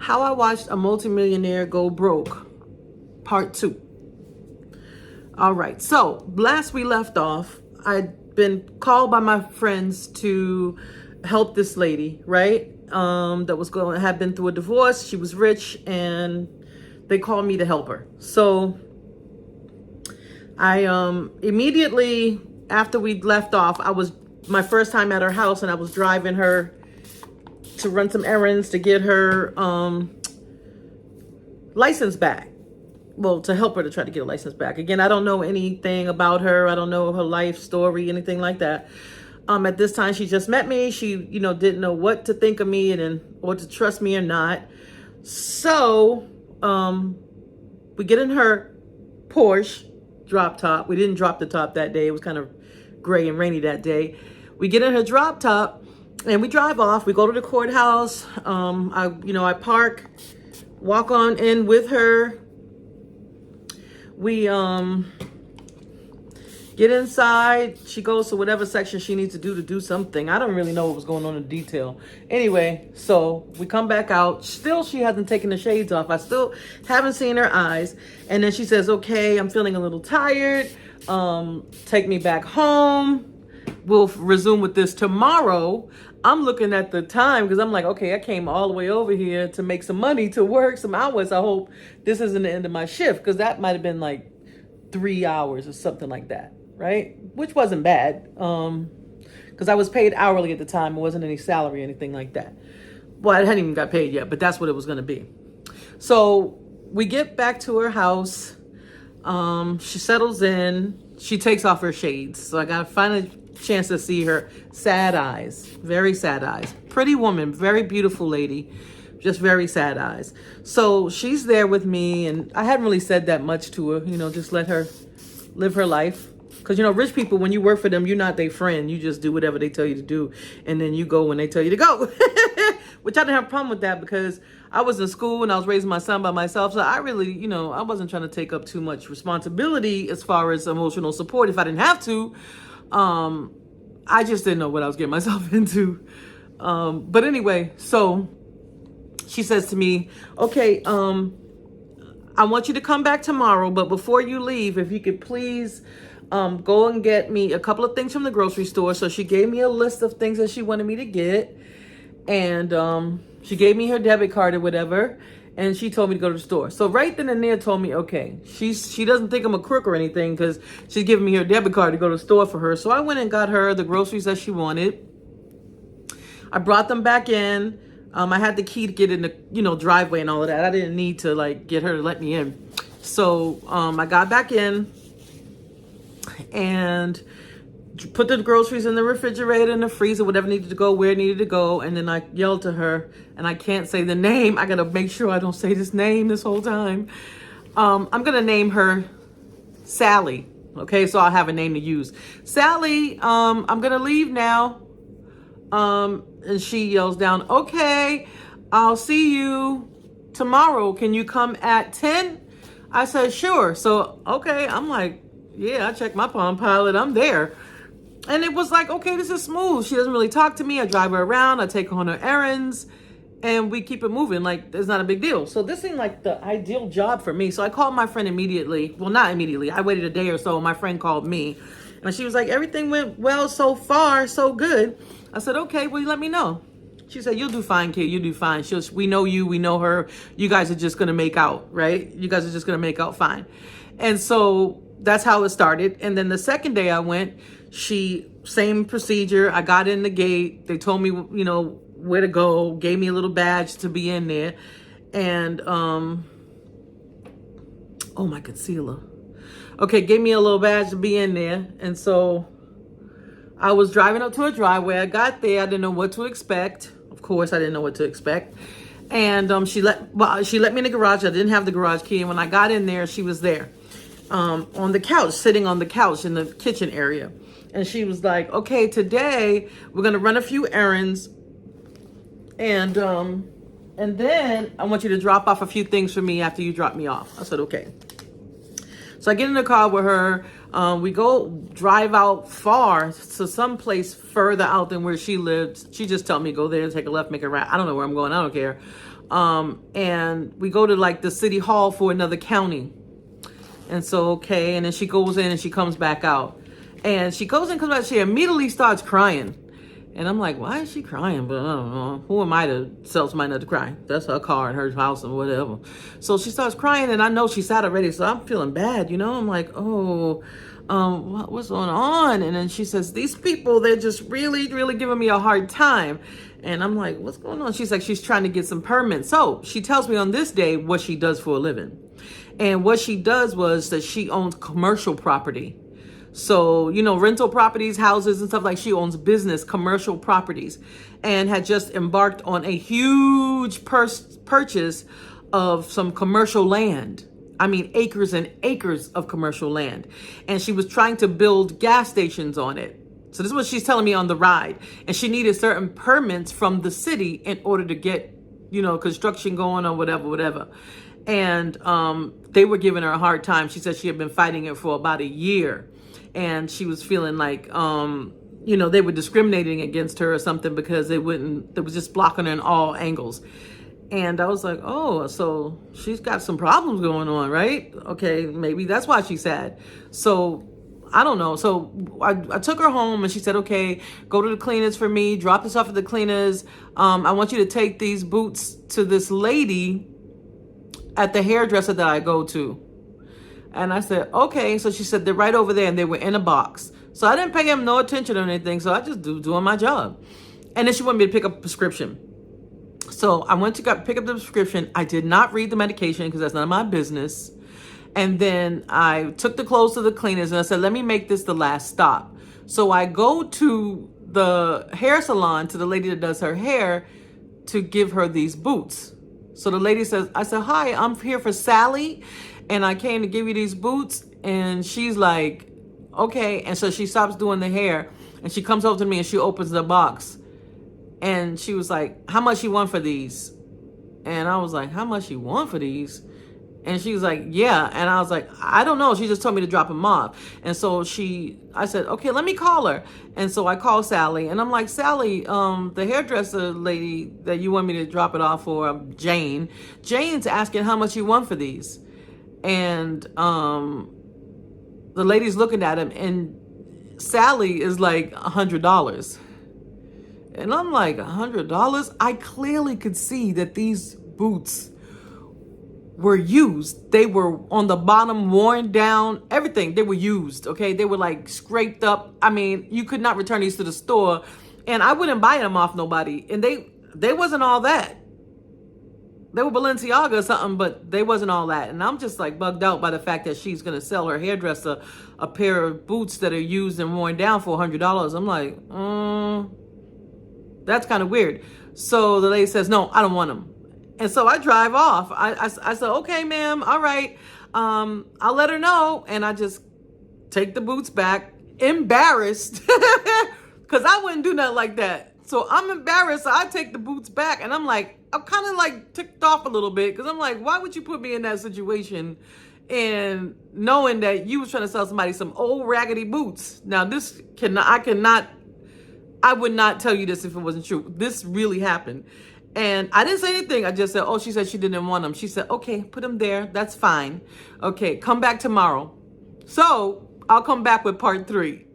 How I watched a multimillionaire go broke, part 2. All right, so last we left off, I'd been called by my friends to help this lady, right? That was going had been through a divorce. She was rich, and they called me to help her. So I immediately after we left off, I was my first time at her house, and I was driving her to run some errands to get her license back. Well, to help her to try to get a license back. Again, I don't know anything about her. I don't know her life story, anything like that. At this time, she just met me. She, didn't know what to think of me or to trust me or not. So, we get in her Porsche drop top. We didn't drop the top that day. It was kind of gray and rainy that day. We get in her drop top and we drive off. We go to the courthouse. I park, walk on in with her. We get inside. She goes to whatever section she needs to do something. I don't really know what was going on in detail. Anyway, so we come back out. Still, she hasn't taken the shades off. I still haven't seen her eyes. And then she says, okay, I'm feeling a little tired. Take me back home. We'll resume with this tomorrow. I'm looking at the time because I'm like, okay, I came all the way over here to make some money, to work some hours. I hope this isn't the end of my shift, because that might have been like 3 hours or something like that, right? Which wasn't bad, because I was paid hourly at the time. It wasn't any salary or anything like that. Well, I hadn't even got paid yet, but that's what it was going to be. So we get back to her house. She settles in. She takes off her shades. So I got to find a chance to see her sad eyes, very sad eyes. Pretty woman, very beautiful lady, just very sad eyes. So she's there with me, and I hadn't really said that much to her, just let her live her life. Because, rich people, when you work for them, you're not their friend. You just do whatever they tell you to do, and then you go when they tell you to go. Which I didn't have a problem with that, because I was in school and I was raising my son by myself. So I really, I wasn't trying to take up too much responsibility as far as emotional support if I didn't have to. I just didn't know what I was getting myself into. But anyway, so she says to me, okay, I want you to come back tomorrow, but before you leave, if you could please go and get me a couple of things from the grocery store. So she gave me a list of things that she wanted me to get. And she gave me her debit card or whatever. And she told me to go to the store. So right then and there told me, okay, she doesn't think I'm a crook or anything, because she's giving me her debit card to go to the store for her. So I went and got her the groceries that she wanted. I brought them back in. I had the key to get in the, driveway and all of that. I didn't need to get her to let me in. So I got back in and put the groceries in the refrigerator, in the freezer, whatever needed to go, where it needed to go. And then I yelled to her, and I can't say the name. I got to make sure I don't say this name this whole time. I'm going to name her Sally. Okay, so I'll have a name to use. Sally, I'm going to leave now. And she yells down, okay, I'll see you tomorrow. Can you come at 10? I said, sure. So, okay, I'm like, yeah, I checked my Palm Pilot. I'm there. And it was like, okay, this is smooth. She doesn't really talk to me. I drive her around. I take her on her errands. And we keep it moving. Like, it's not a big deal. So this seemed like the ideal job for me. So I called my friend immediately. Well, not immediately. I waited a day or so. My friend called me. And she was like, everything went well so far. So good. I said, okay, well, you let me know. She said, you'll do fine, kid. You'll do fine. We know you. We know her. You guys are just going to make out, right? You guys are just going to make out fine. And so that's how it started. And then the second day I went, same procedure. I got in the gate. They told me, where to go. Gave me a little badge to be in there. And, oh, my concealer. Okay, gave me a little badge to be in there. And so I was driving up to her driveway. I got there. I didn't know what to expect. Of course, I didn't know what to expect. And she let me in the garage. I didn't have the garage key. And when I got in there, she was there on the couch, sitting on the couch in the kitchen area. And she was like, okay, today we're going to run a few errands. And then I want you to drop off a few things for me after you drop me off. I said, okay. So I get in the car with her. We go drive out far to some place further out than where she lives. She just told me go there, take a left, make a right. I don't know where I'm going. I don't care. And we go to like the city hall for another county. And so, okay. And then she goes in and she comes back out. And she goes in, comes back, she immediately starts crying. And I'm like, why is she crying? But I don't know. Who am I to tell somebody not to cry? That's her car and her house and whatever. So she starts crying, and I know she's sad already, so I'm feeling bad, you know? I'm like, oh, what's going on? And then she says, these people, they're just really, really giving me a hard time. And I'm like, what's going on? She's like, she's trying to get some permits. So she tells me on this day what she does for a living. And what she does was that she owns commercial property. So, you know, rental properties, houses and stuff, like she owns business, commercial properties, and had just embarked on a huge purchase of some commercial land. I mean, acres and acres of commercial land. And she was trying to build gas stations on it. So this is what she's telling me on the ride. And she needed certain permits from the city in order to get, you know, construction going or whatever. And they were giving her a hard time. She said she had been fighting it for about a year. And she was feeling like, you know, they were discriminating against her or something because they was just blocking her in all angles. And I was like, oh, so she's got some problems going on, right? Okay, maybe that's why she's sad. So I don't know. So I took her home and she said, okay, go to the cleaners for me, drop this off at the cleaners. I want you to take these boots to this lady at the hairdresser that I go to. And I said, okay. So she said, they're right over there, and they were in a box. So I didn't pay him no attention or anything. So I just doing my job. And then she wanted me to pick up a prescription. So I went to pick up the prescription. I did not read the medication because that's none of my business. And then I took the clothes to the cleaners and I said, let me make this the last stop. So I go to the hair salon, to the lady that does her hair, to give her these boots. So the lady says, I said, hi, I'm here for Sally. And I came to give you these boots. And she's like, okay. And so she stops doing the hair and she comes over to me and she opens the box. And she was like, how much you want for these? And I was like, how much you want for these? And she was like, yeah. And I was like, I don't know. She just told me to drop them off. And so I said, okay, let me call her. And so I called Sally and I'm like, Sally, the hairdresser lady that you want me to drop it off for, Jane's asking how much you want for these. And the lady's looking at him and Sally is like $100. And I'm like, $100? I clearly could see that these boots were used. They were on the bottom, worn down, everything. They were used, okay? They were like scraped up. I mean, you could not return these to the store. And I wouldn't buy them off nobody. And they wasn't all that. They were Balenciaga or something, but they wasn't all that. And I'm just like bugged out by the fact that she's going to sell her hairdresser a pair of boots that are used and worn down for $100. I'm like, that's kind of weird. So the lady says, no, I don't want them. And so I drive off. I said, okay, ma'am. All right. I'll let her know. And I just take the boots back, embarrassed, because I wouldn't do nothing like that. So I'm embarrassed. So I take the boots back and I'm kind of like ticked off a little bit because I'm like, why would you put me in that situation and knowing that you was trying to sell somebody some old raggedy boots? Now I would not tell you this if it wasn't true. This really happened. And I didn't say anything. I just said, oh, she said she didn't want them. She said, okay, put them there. That's fine. Okay, come back tomorrow. So I'll come back with part 3.